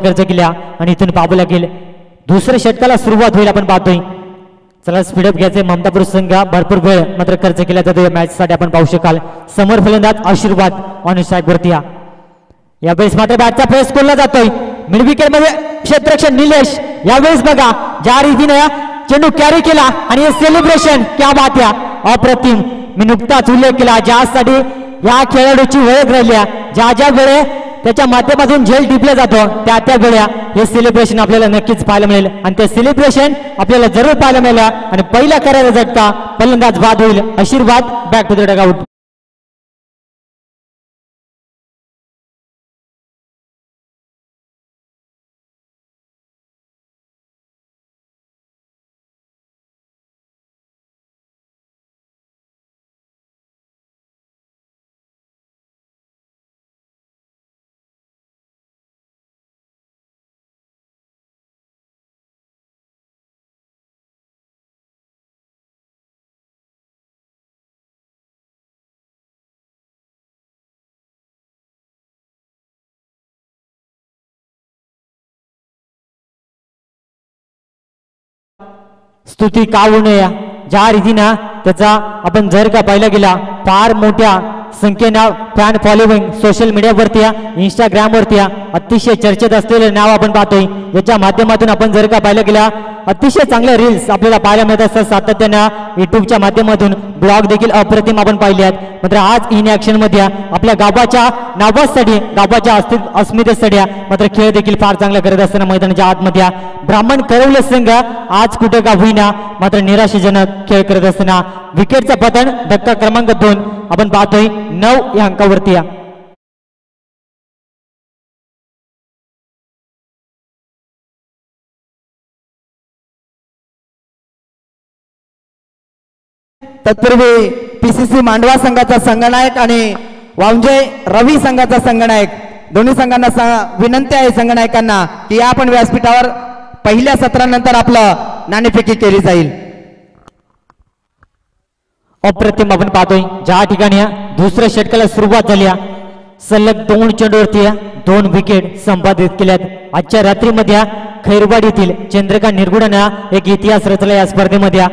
खर्च केला आणि इथून पाहावं लागेल दुसऱ्या षटकाला सुरुवात होईल. आपण पाहतोय चला स्पीडअप घ्यायचे. ममतापूर संघ भरपूर वेळ मात्र खर्च केला जातो या मॅच साठी. आपण पाहू शकाल समोर फलंदाज आशीर्वाद ऑन स्ट्राईक वरती यावेळेस मात्र बॅटचा प्रेस केला जातोय. मिड विकेट मध्ये क्षेत्ररक्षक निलेश यावेळेस बघा ज्या रीतीने चेंडू कॅरी केला आणि हे सेलिब्रेशन क्या बात या अप्रतिम. मी नुकताच उल्लेख केला ज्यासाठी या खेळाडूची ओळख राहिल्या ज्या वेळे त्याच्या माध्यमातून झेल टिपला जातो त्या वेळा हे सेलिब्रेशन आपल्याला नक्कीच पाहायला मिळेल आणि ते सेलिब्रेशन आपल्याला जरूर पाहायला मिळेल. आणि पहिला करायला झटका फलंदाज बाद होईल. आशीर्वाद बॅक टू द डगआउट. स्तुती का होऊ नये ज्या रीतीनं त्याचा आपण जर का पाहिला गेला फार मोठ्या संख्येनं फॅन फॉलोविंग सोशल मीडियावरती इंस्टाग्रामवरती अतिशय चर्चेत असलेलं नाव आपण पाहतोय. याच्या माध्यमातून आपण जर का पाहिलं गेला अतिशय चांगले रील्स आपल्याला पाहायला मिळत असतात सातत्यानं. युट्यूबच्या माध्यमातून ब्लॉग देखील अप्रतिम आपण पाहिले आहेत. मात्र आज इन ऍक्शन मध्ये आपल्या गावाच्या नावासाठी गावाच्या अस्मितेसाठी मात्र खेळ देखील फार चांगला करत असताना मैदानाच्या आतमध्ये ब्राह्मण करवले संघ आज कुठे का होईना मात्र निराशाजनक खेळ करत असताना विकेटचा पतन धक्का क्रमांक 2 आपण पाहतोय 9 या अंकावरती. तत्पूर्वी पीसीसी मांडवा संघाचा संघनायक आणि वांजे रवी संघाचा संघनायक दोन्ही संघांना विनंती आहे संघनायकांना की आपण व्यासपीठावर पहिल्या सत्रानंतर आपलं नाणेफेकी केली जाईल. अप्रतिम आपण पाहतोय ज्या ठिकाणी दुसऱ्या षटकाला सुरुवात झाली सलग 2 चेंडूवरती 2 विकेट संपादित केल्यात. आजच्या रात्रीमध्ये खैरवाड येथील चंद्रकांत निरगुडानं एक इतिहास रचला या स्पर्धेमध्ये.